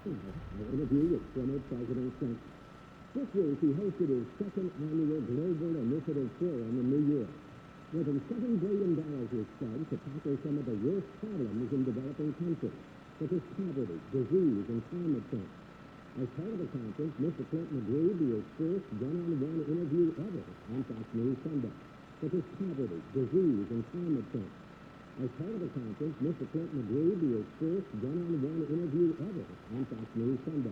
Now, our interview with former President Trump. This week, he hosted his second annual Global Initiative Forum in New York. More than $7 billion was spent to tackle some of the worst problems in developing countries, such as poverty, disease, and climate change. As part of the conference, Mr. Clinton agreed to his first one-on-one interview ever on Fox News Sunday, such as poverty, disease, and climate change. As part of the conference, Mr. Clinton agreed to his first one-on-one interview ever on Fox News Sunday.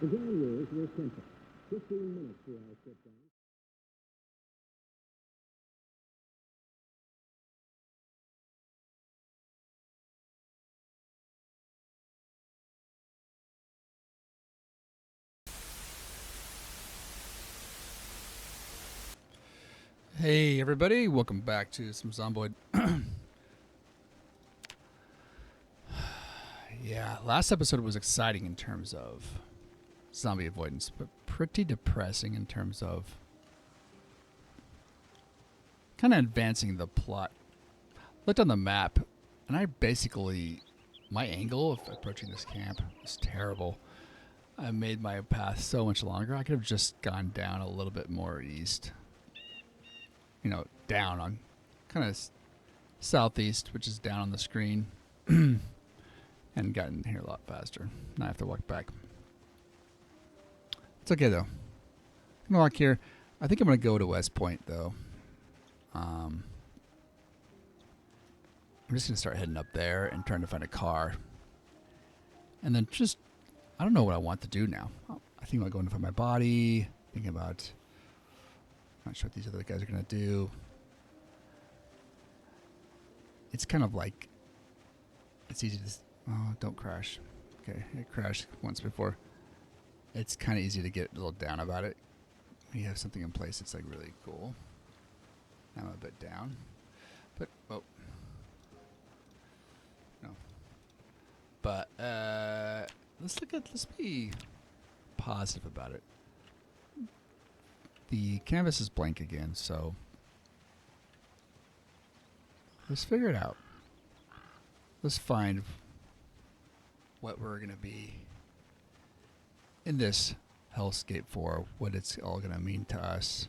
The ground rules were simple. 15 minutes for our sit-down. Hey everybody, welcome back to some Zomboid. Yeah, last episode was exciting in terms of zombie avoidance, but pretty depressing in terms of kind of advancing the plot. Looked on the map, and my angle of approaching this camp is terrible. I made my path so much longer. I could have just gone down a little bit more east. Down on kind of southeast, which is down on the screen, and gotten here a lot faster. Now I have to walk back. It's okay, though. I'm going to walk here. I think I'm going to go to West Point, though. I'm just going to start heading up there and trying to find a car. And then I don't know what I want to do now. I think about going to find my body, thinking about... Not sure what these other guys are going to do. It's kind of like... It's easy to... Oh, don't crash. Okay, it crashed once before. It's kind of easy to get a little down about it. When you have something in place, it's like really cool. Now I'm a bit down. But, oh. No. But, let's be positive about it. The canvas is blank again, so let's figure it out. Let's find what we're going to be in this hellscape for, what it's all going to mean to us.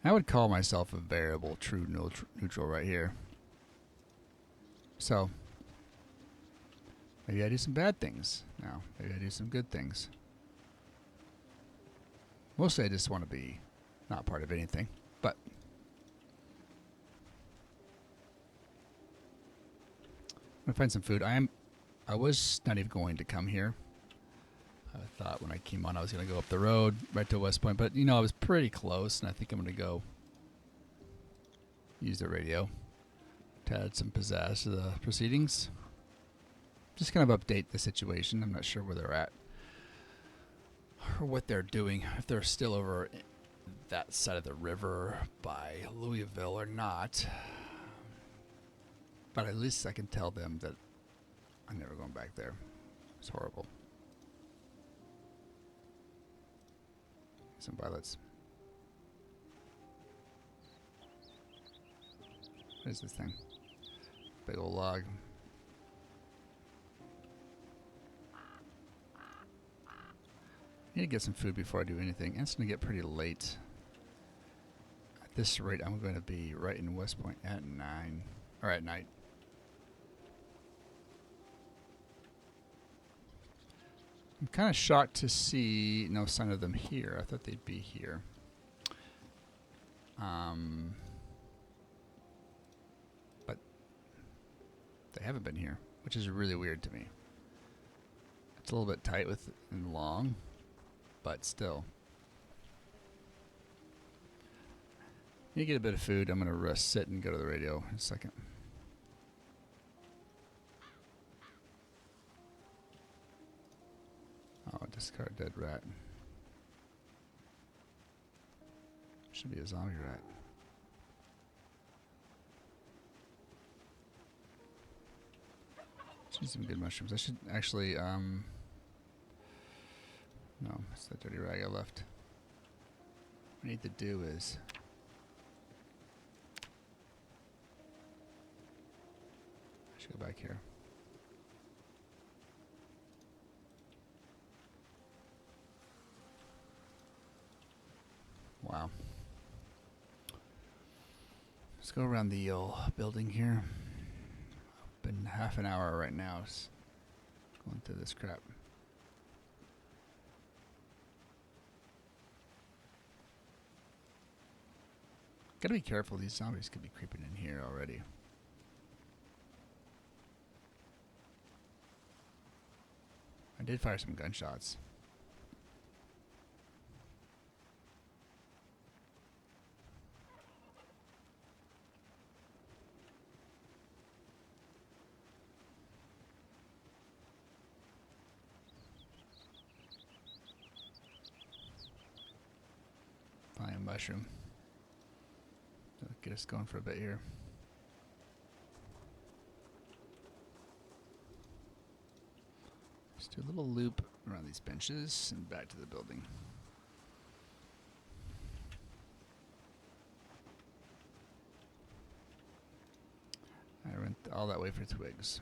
I would call myself a variable true neutral right here. So, maybe I do some bad things now. Maybe I do some good things. Mostly I just want to be not part of anything, but I'm going to find some food. I was not even going to come here. I thought when I came on I was going to go up the road right to West Point, but I was pretty close, and I think I'm going to go use the radio to add some pizzazz to the proceedings. Just kind of update the situation. I'm not sure where they're at or what they're doing, if they're still over that side of the river by Louisville or not. But at least I can tell them that I'm never going back there. It's horrible. Some violets. What is this thing? Big old log. I need to get some food before I do anything. And it's going to get pretty late. At this rate, I'm going to be right in West Point at 9. Or at night. I'm kind of shocked to see no sign of them here. I thought they'd be here. But they haven't been here, which is really weird to me. It's a little bit tight and long. But still. You get a bit of food. I'm going to sit and go to the radio in a second. Oh, discard dead rat. Should be a zombie rat. Should some good mushrooms. I should actually, no, it's that dirty rag I left. What I need to do is... I should go back here. Let's go around the building here. Been half an hour right now. Going through this crap. Gotta be careful. These zombies could be creeping in here already. I did fire some gunshots. Fine mushroom. That'll get us going for a bit here. Just do a little loop around these benches and back to the building. I went all that way for twigs.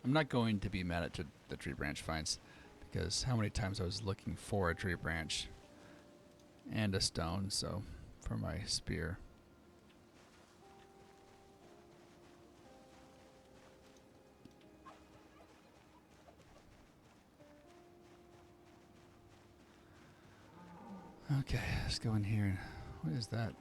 I'm not going to be mad at the tree branch finds, because how many times I was looking for a tree branch and a stone, so for my spear. Okay, let's go in here. What is that?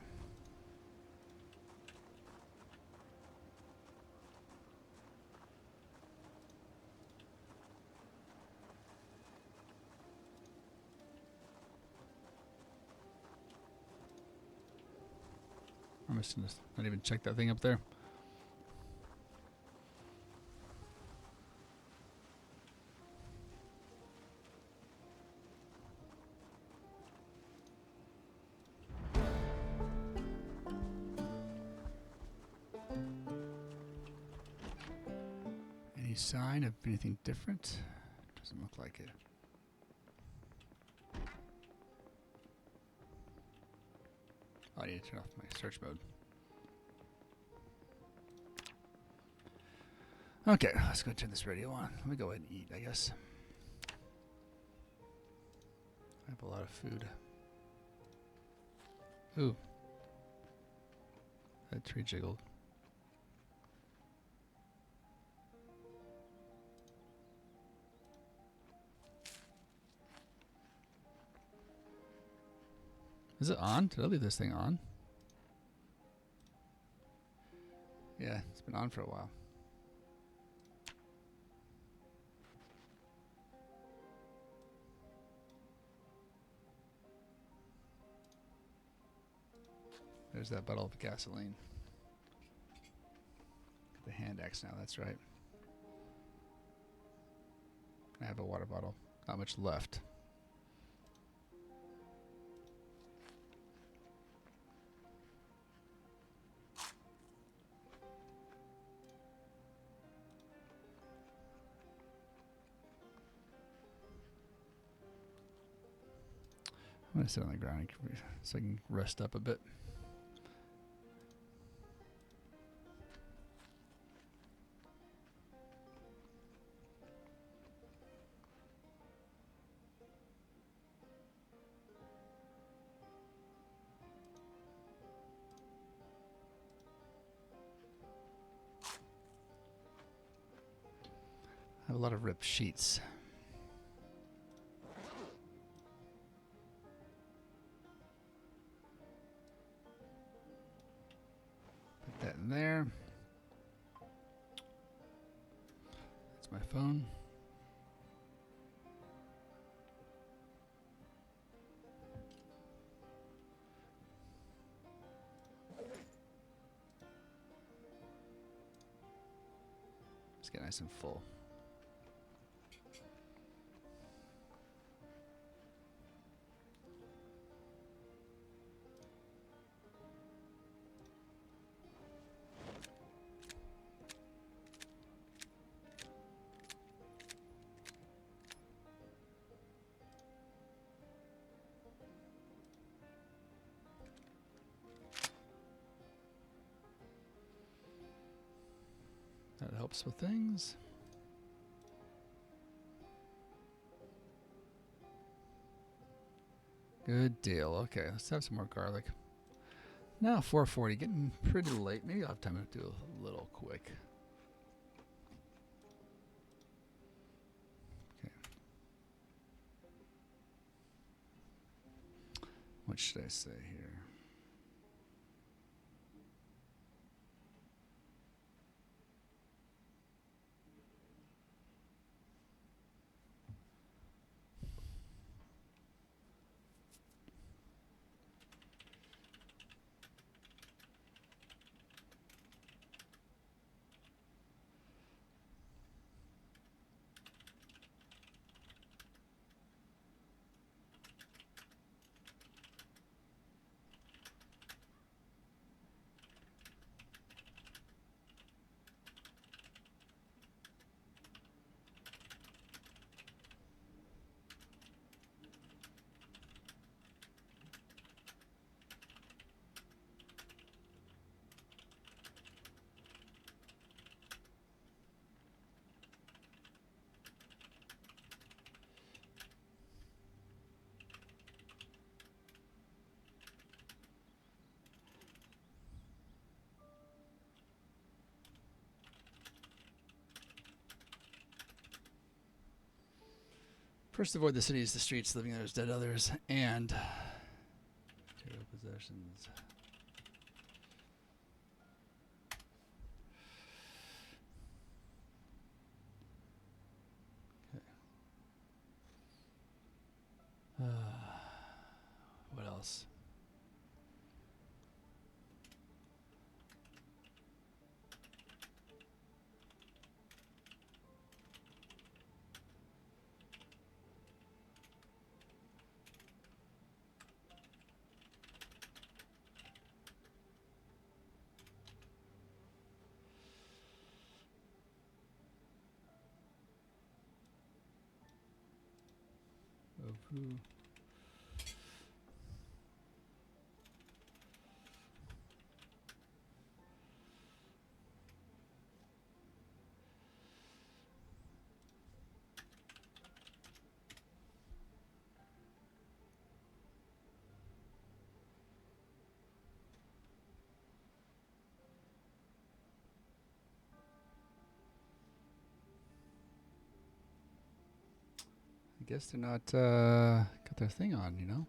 I'm just gonna not even check that thing up there. Any sign of anything different? Doesn't look like it. Oh, I need to turn off my search mode. Okay, let's go turn this radio on. Let me go ahead and eat, I guess. I have a lot of food. Ooh. That tree jiggled. Is it on? Did I leave this thing on? Yeah, it's been on for a while. There's that bottle of gasoline. Got the hand axe now, that's right. I have a water bottle. Not much left. I'm going to sit on the ground so I can rest up a bit. I have a lot of ripped sheets. Put that in there. That's my phone. Let's get nice and full. That helps with things. Good deal. Okay, let's have some more garlic. Now 4:40, getting pretty late. Maybe I'll have time to do a little quick. Okay. What should I say here? First, avoid the cities, the streets, living others, dead others, and material possessions. Okay. What else? Of who? I guess they're not got their thing on, you know?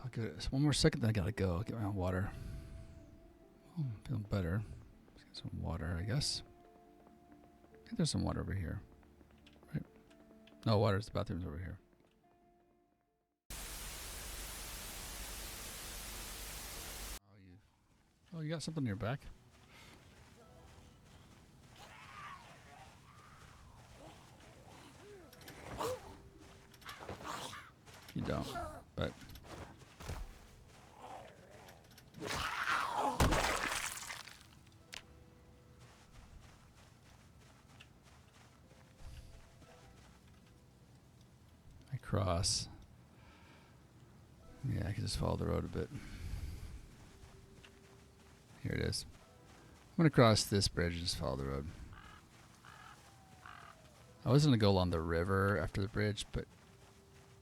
I'll give it one more second, then I gotta go get my own water. Oh, I'm feeling better. Let's get some water, I guess. I think there's some water over here. Right? No, water's the bathroom's over here. Oh, you got something in your back? You don't, but... I cross. Yeah, I can just follow the road a bit. Here it is. I'm going to cross this bridge and just follow the road. I was going to go along the river after the bridge, but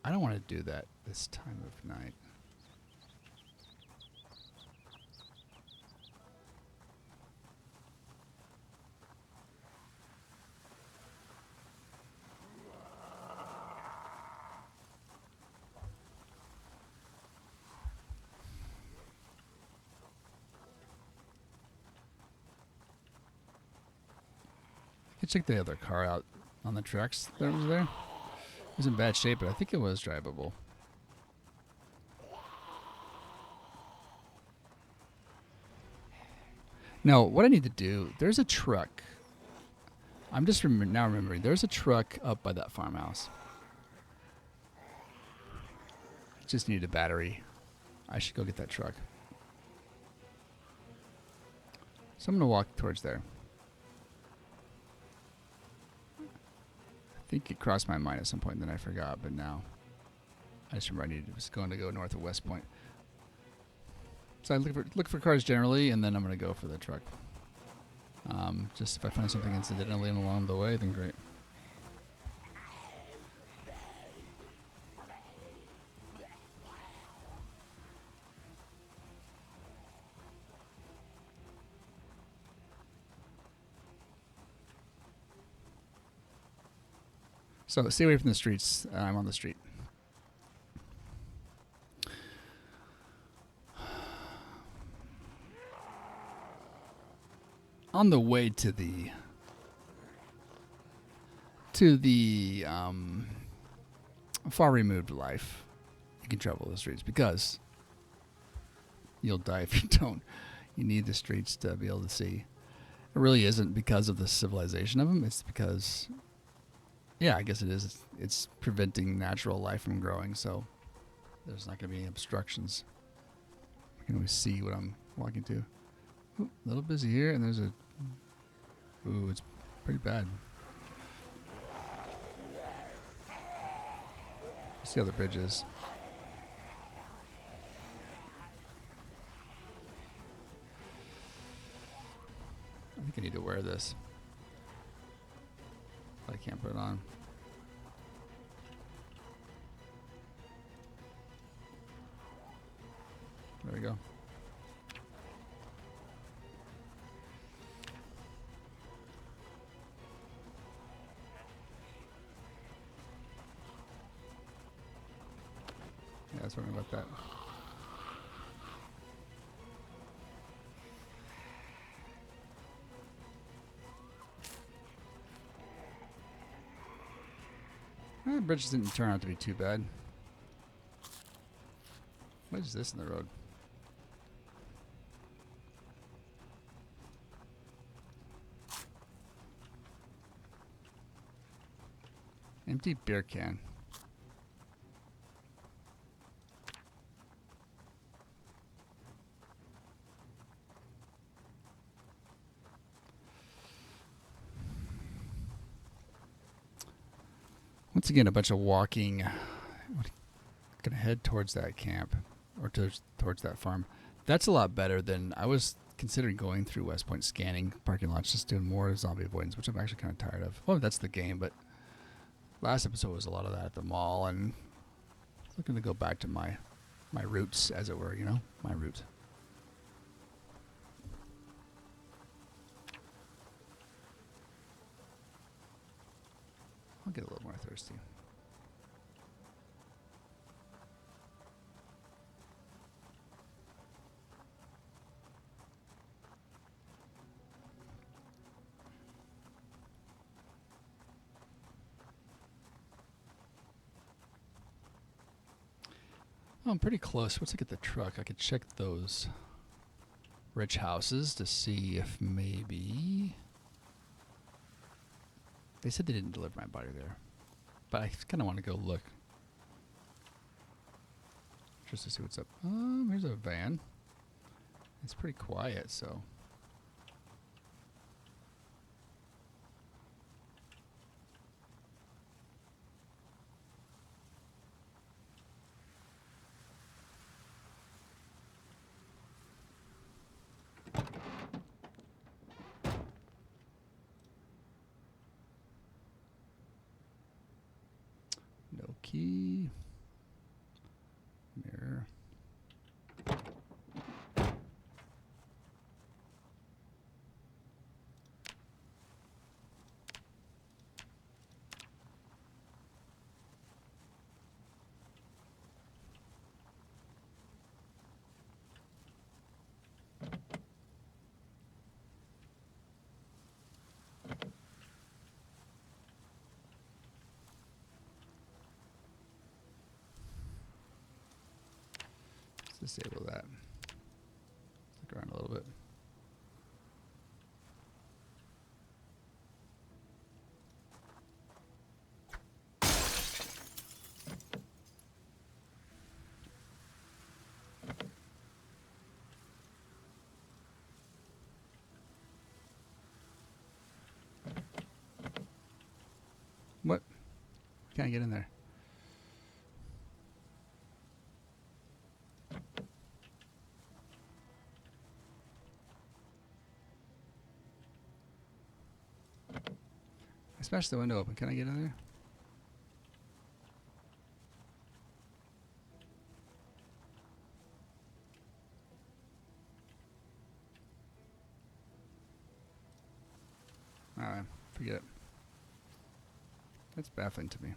I don't want to do that this time of night. I could check the other car out on the tracks that was there. It was in bad shape, but I think it was drivable. No, what I need to do, there's a truck. I'm just now remembering, there's a truck up by that farmhouse. It just needed a battery. I should go get that truck. So I'm going to walk towards there. I think it crossed my mind at some point, and then I forgot, but now I just remember I was going to go north of West Point. So I look for cars generally, and then I'm going to go for the truck. Just if I find something incidentally along the way, then great. So stay away from the streets. I'm on the street. On the way to the far removed life, you can travel the streets because you'll die if you don't. You need the streets to be able to see. It really isn't because of the civilization of them. It's because, yeah, I guess it is. It's preventing natural life from growing, so there's not going to be any obstructions. I can always see what I'm walking to. Ooh, a little busy here, and there's a... Ooh, it's pretty bad. Let's see how the bridge is. I think I need to wear this. But I can't put it on. There we go. Yeah, I was wondering about that. The bridge didn't turn out to be too bad. What is this in the road? Empty beer can. Once again, a bunch of walking. Gonna head towards that camp or towards that farm. That's a lot better than I was considering going through West Point, scanning parking lots, just doing more zombie avoidance, which I'm actually kind of tired of. Well, that's the game, but last episode was a lot of that at the mall, and looking to go back to my roots, as it were, you know, my roots. I'll get a little more thirsty. Oh, I'm pretty close. Once I get the truck, I could check those rich houses to see if maybe... They said they didn't deliver my body there, but I kind of want to go look just to see what's up. Here's a van. It's pretty quiet, so... No key. Mirror. Let's disable that. Look around a little bit. What? Can't get in there. Smash the window open. Can I get in there? Alright, forget it. That's baffling to me.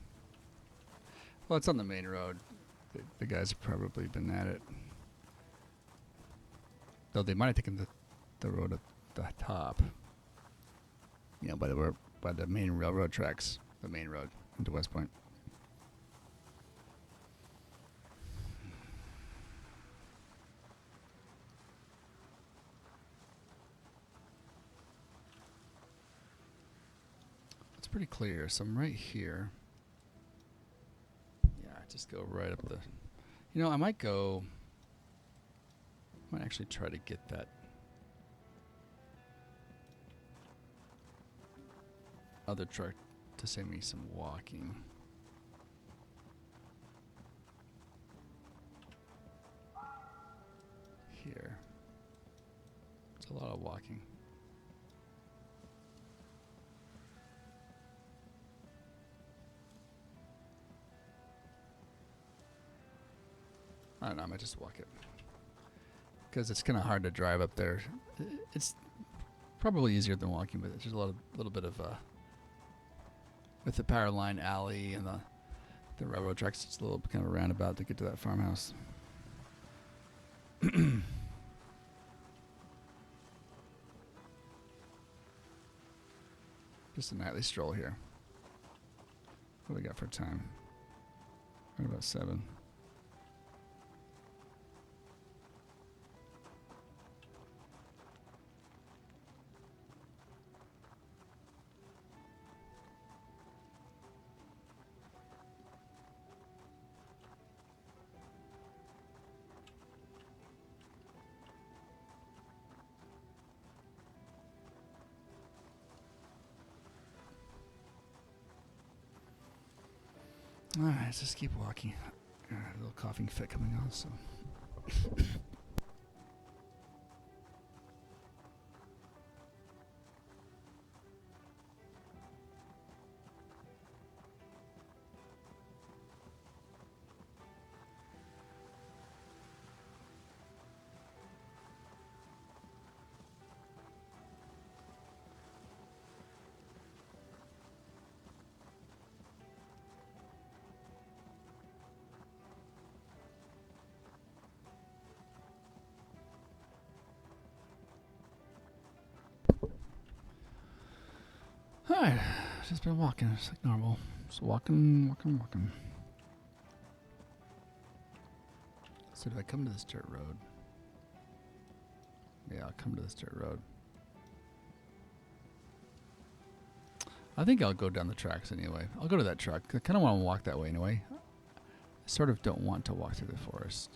Well, it's on the main road. The guys have probably been at it. Though they might have taken the road at the top. You know, by the main railroad tracks. The main road into West Point. It's pretty clear. So I'm right here. Yeah, just go right up the... You know, I might actually try to get that other truck to save me some walking. Here. It's a lot of walking. I don't know, I might just walk it. Because it's kind of hard to drive up there. It's probably easier than walking, but there's a little bit of with the power line alley and the railroad tracks, it's a little kind of roundabout to get to that farmhouse. Just a nightly stroll here. What do we got for time? Right about 7. Alright, let's just keep walking. A little coughing fit coming on, so. Alright, just been walking, just like normal. Just walking. So do I come to this dirt road? Yeah, I'll come to this dirt road. I think I'll go down the tracks anyway. I'll go to that truck. I kind of want to walk that way anyway. I sort of don't want to walk through the forest.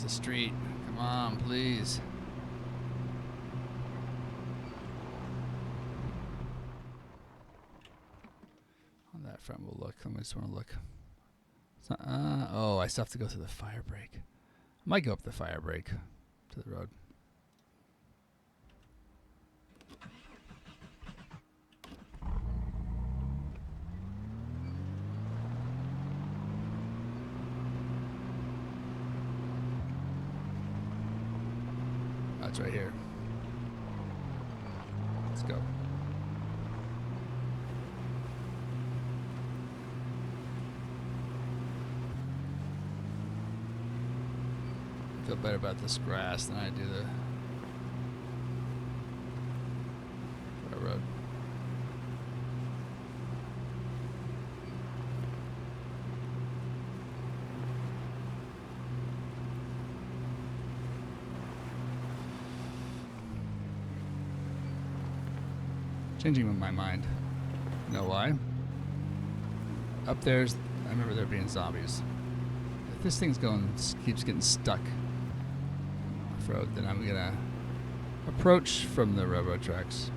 The street. Come on, please. On that front, we'll look. I just want to look. It's not, oh, I still have to go through the fire break. I might go up the fire break to the road. It's right here. Let's go. I feel better about this grass than I do the railroad. Changing my mind. You know why? Up there's, I remember there being zombies. If this thing's keeps getting stuck off-road, then I'm gonna approach from the railroad tracks.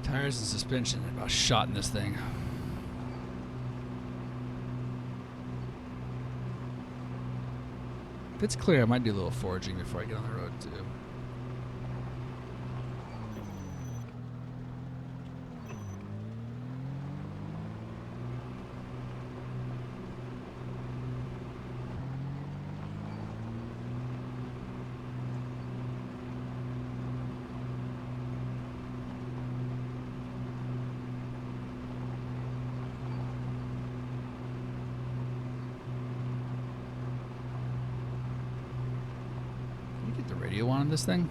Tires and suspension are about shot in this thing. If it's clear, I might do a little foraging before I get on the road too. Radio on this thing?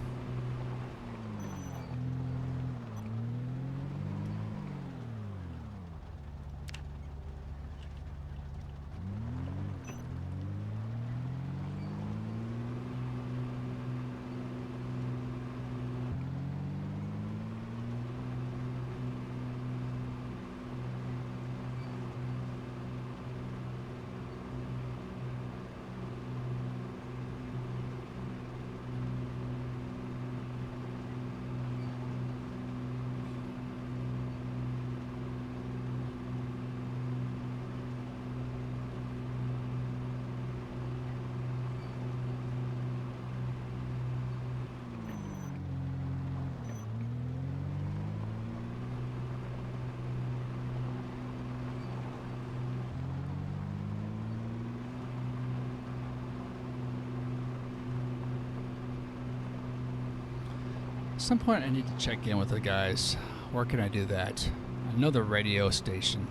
At some point I need to check in with the guys. Where can I do that? I know the radio station.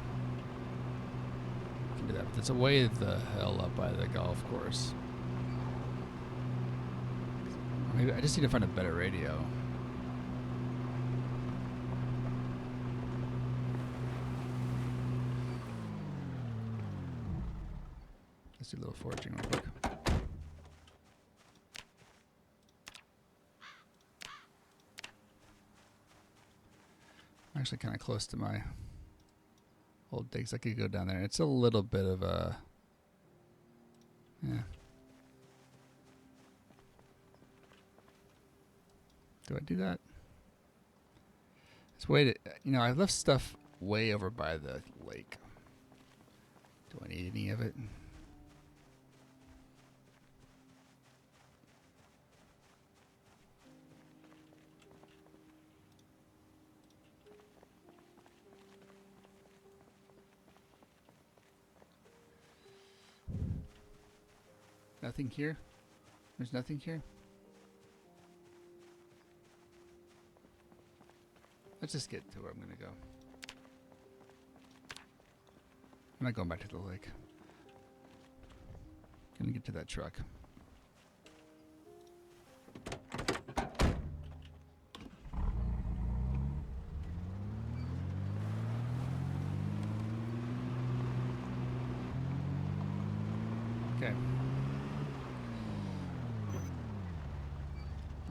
I can do that, but it's way the hell up by the golf course. Maybe I just need to find a better radio. Let's do a little foraging real quick. I'm actually kind of close to my old digs. I could go down there. It's a little bit of a... Yeah. Do I do that? It's way to... You know, I left stuff way over by the lake. Do I need any of it? Nothing here? There's nothing here? Let's just get to where I'm gonna go. I'm not going back to the lake. Gonna get to that truck. Okay.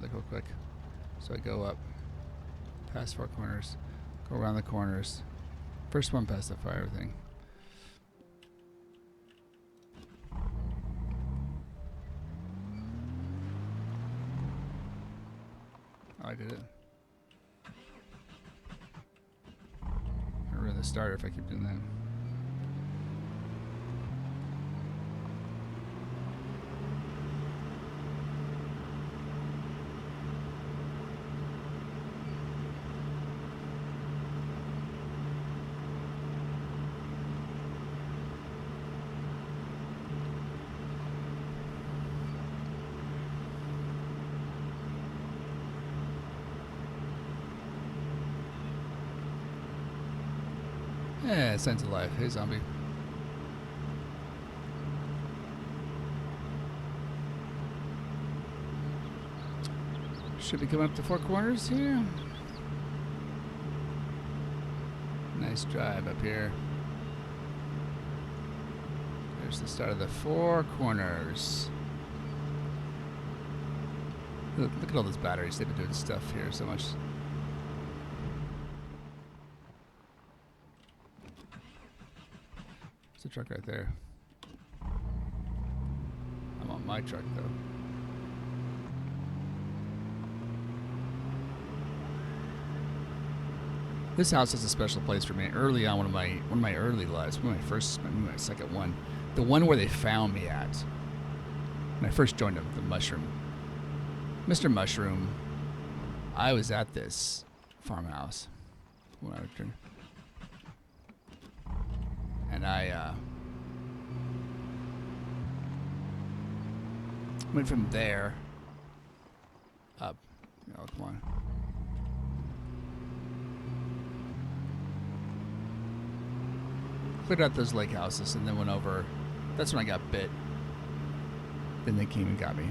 Look real quick. So I go up, past 4 corners, go around the corners. First one past the fire thing. Oh, I did it. I'll ruin the starter if I keep doing that. Yeah, signs of life. Hey, zombie. Should be coming up to Four Corners here. Nice drive up here. There's the start of the Four Corners. Look at all those batteries. They've been doing stuff here so much. There's a truck right there. I'm on my truck though. This house has a special place for me. Early on, one of my early lives, my second one, the one where they found me at when I first joined them, the Mushroom, Mr. Mushroom. I was at this farmhouse when I returned, and I went from there up. Oh, come on. Cleared out those lake houses and then went over. That's when I got bit. Then they came and got me.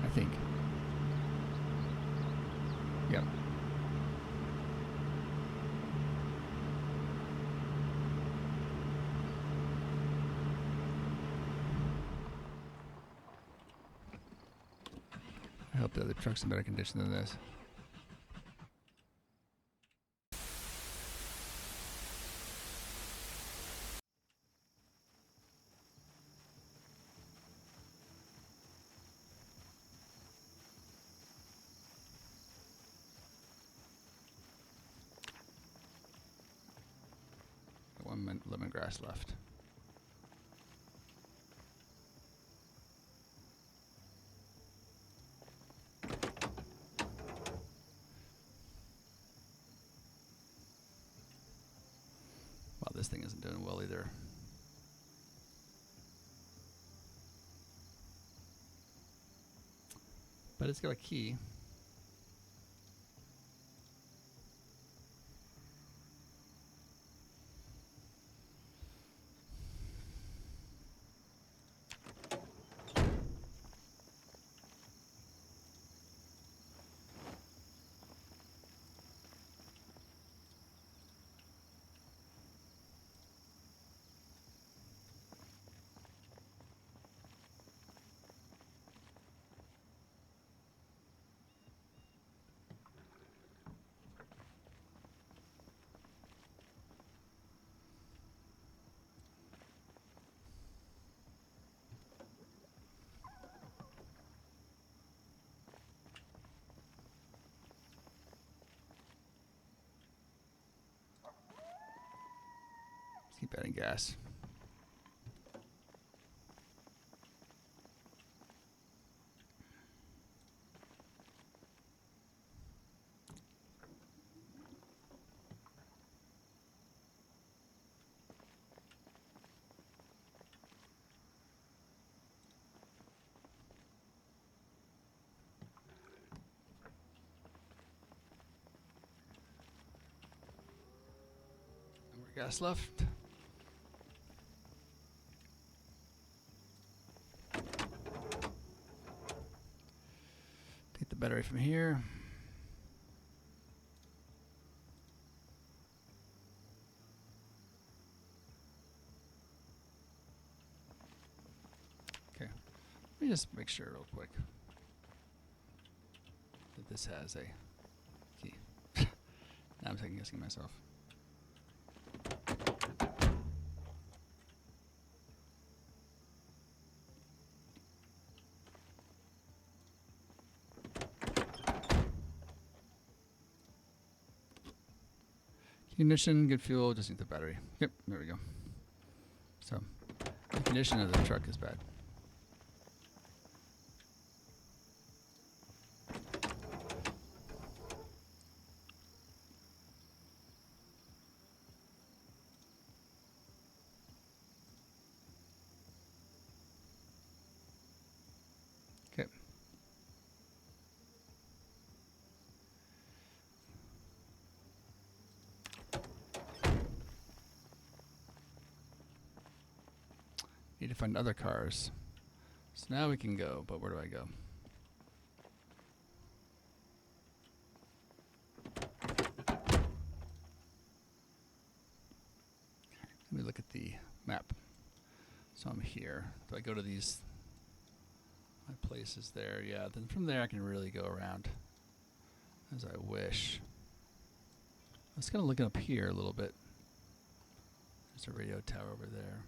I think. Yep. I hope the other truck's in better condition than this. One lemongrass left. Wow, this thing isn't doing well either. But it's got a key. Keep adding gas. More gas left. Take the battery from here. Okay, let me just make sure real quick that this has a key. Now I'm second guessing myself. Ignition, good fuel, just need the battery. Yep, there we go. So, the condition of the truck is bad. Okay. Need to find other cars. So now we can go, but where do I go? Let me look at the map. So I'm here. Do I go to these my places there? Yeah, then from there I can really go around as I wish. I was kind of looking up here a little bit. There's a radio tower over there.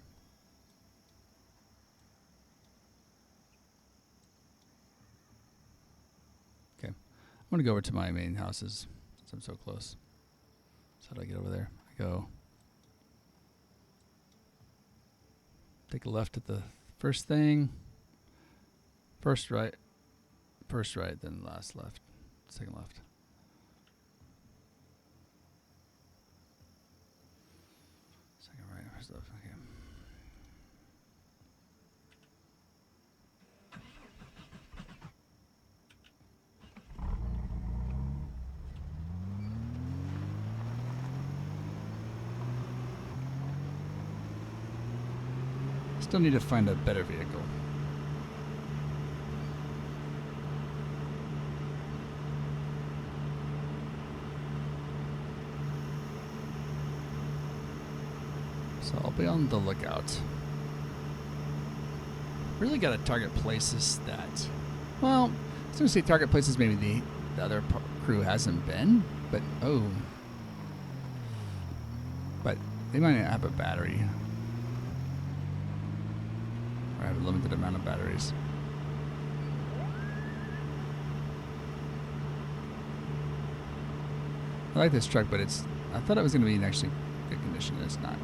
Okay, I'm gonna go over to my main houses since I'm so close. So how do I get over there? I go take a left at the first thing. First right, then last left, second left. Second right, first left, okay. Still need to find a better vehicle. So I'll be on the lookout. Really got to target places that, well, I was going to say target places maybe the other crew hasn't been, but but they might not have a battery. Or have a limited amount of batteries. I like this truck, but I thought it was going to be in actually good condition, and it's not.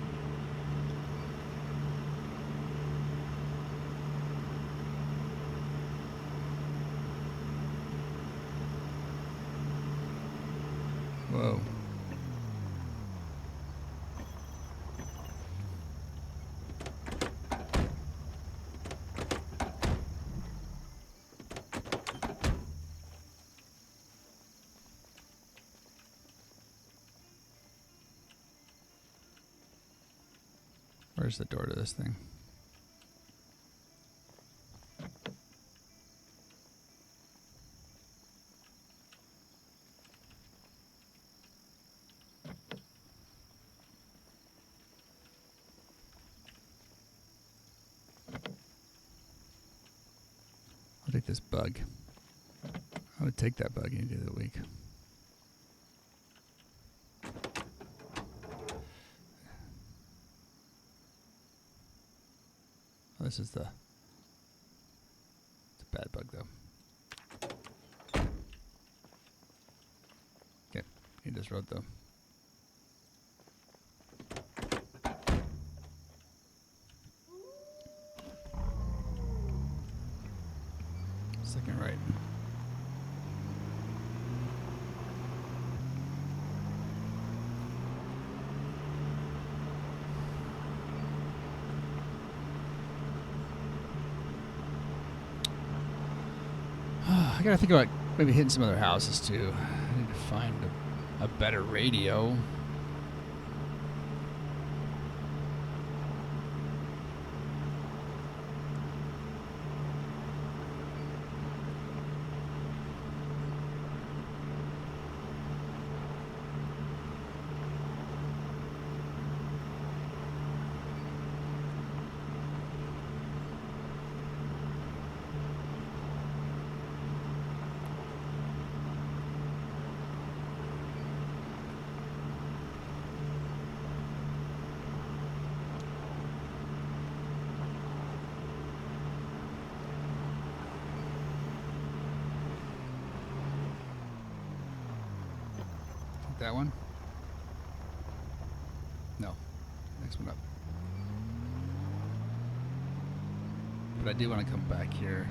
Whoa. Where's the door to this thing? I'll take this bug. I would take that bug any day of the week. Oh, this is it's a bad bug though. Okay, need this road though. Second right. I gotta think about maybe hitting some other houses too. I need to find a better radio. That one? No. Next one up. But I do want to come back here.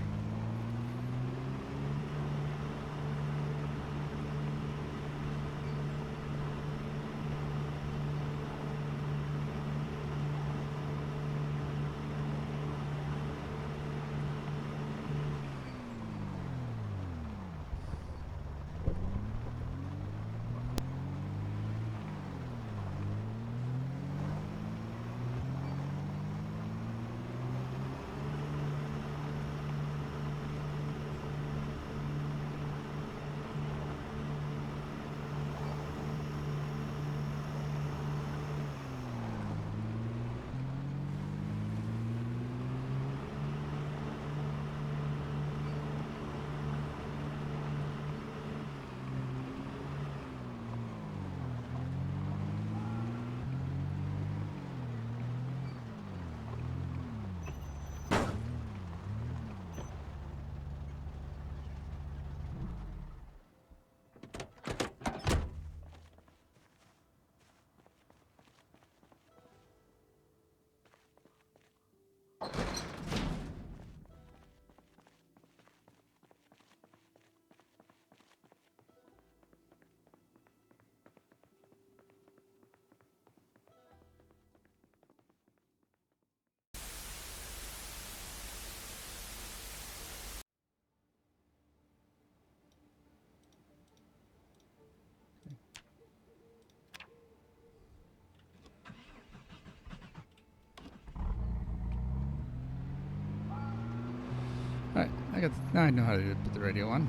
Now I know how to put the radio on.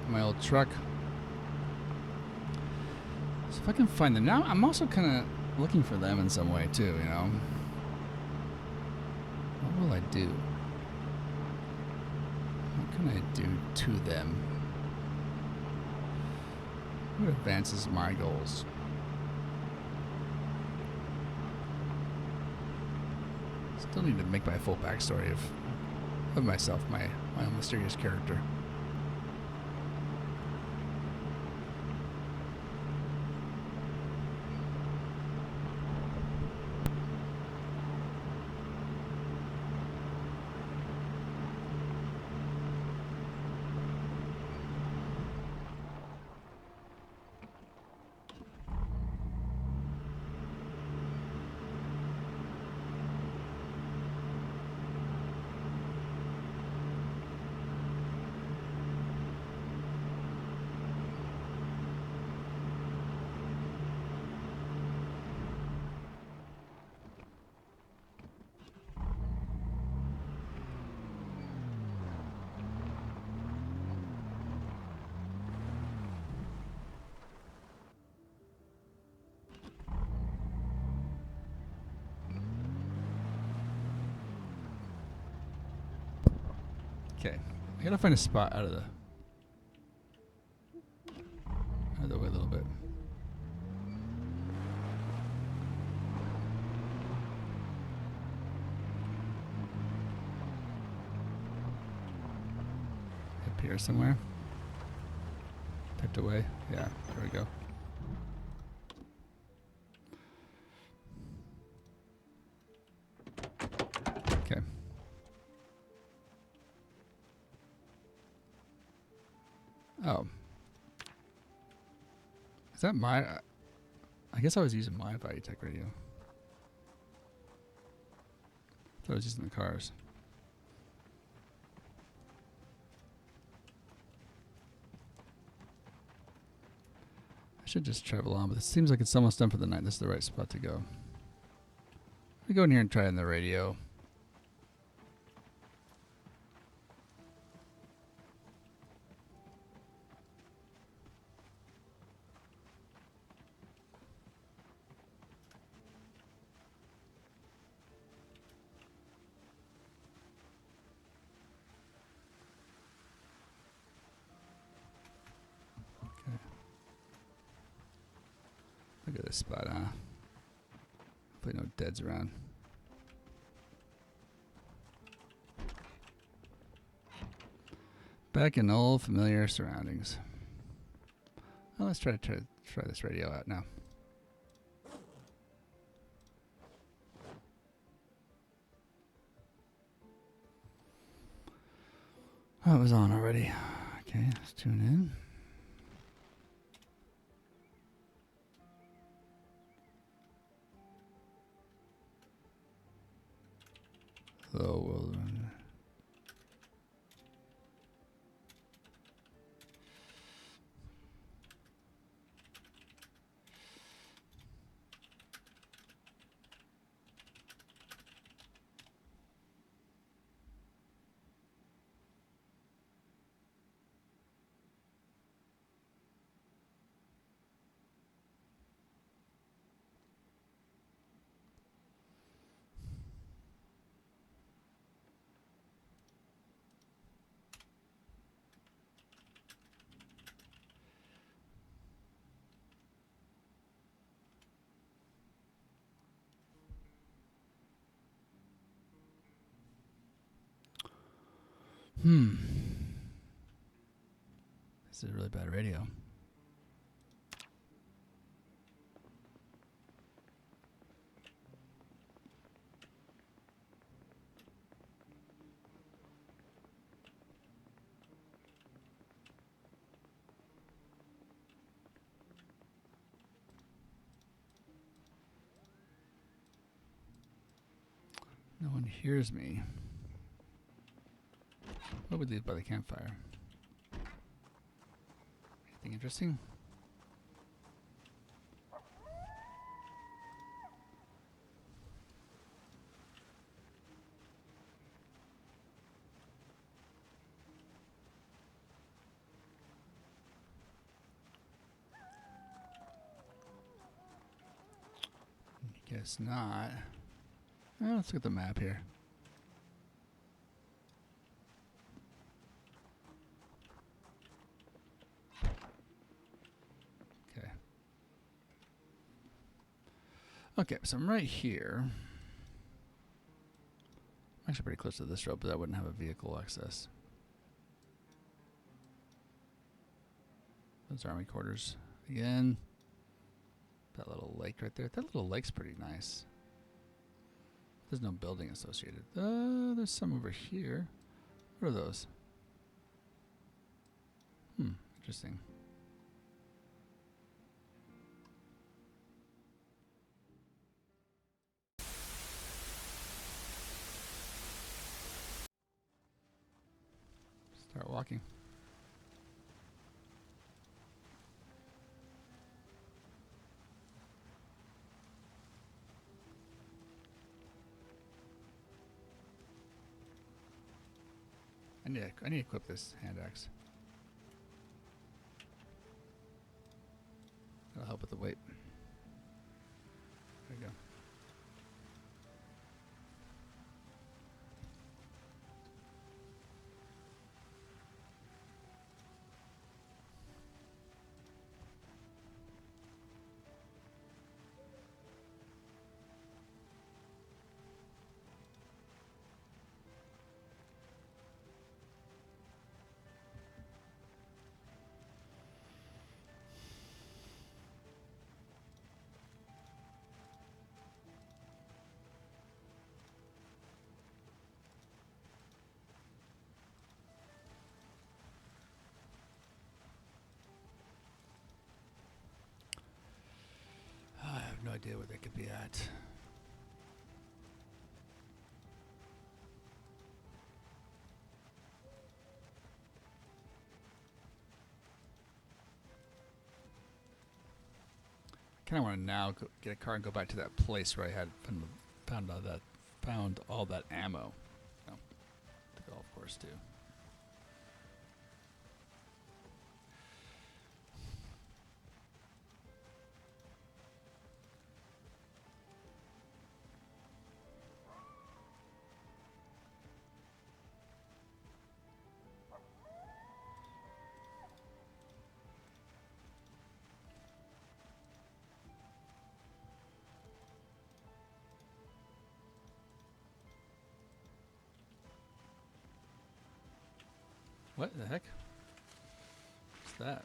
My old truck. So if I can find them now, I'm also kind of looking for them in some way too. You know, what will I do? What can I do to them? What advances my goals? Still need to make my full backstory of myself, my own mysterious character. Okay, I gotta find a spot out of the way a little bit. Up here somewhere. Tucked away. Yeah, there we go. Okay. Oh. Is that my... I guess I was using my Valuetech radio. I thought I was using the cars. I should just travel on, but it seems like it's almost done for the night. This is the right spot to go. Let me go in here and try on the radio. Look at this spot, huh? Hopefully no deads around. Back in old familiar surroundings. Well, let's try this radio out now. Oh, it was on already. Okay, let's tune in. Hello, world. This is a really bad radio. No one hears me. What would leave by the campfire? Anything interesting? Guess not. Well, let's look at the map here. Okay. Okay, so I'm right here. I'm actually pretty close to this road, but I wouldn't have a vehicle access. Those army quarters. Again. That little lake right there. That little lake's pretty nice. There's no building associated. There's some over here. What are those? Interesting. Start walking. I need to equip this hand axe. That'll help with the weight. There you go. I have no idea where they could be at. Kind of want to now get a car and go back to that place where I had found all that ammo. Oh, the golf course too. What the heck? What's that?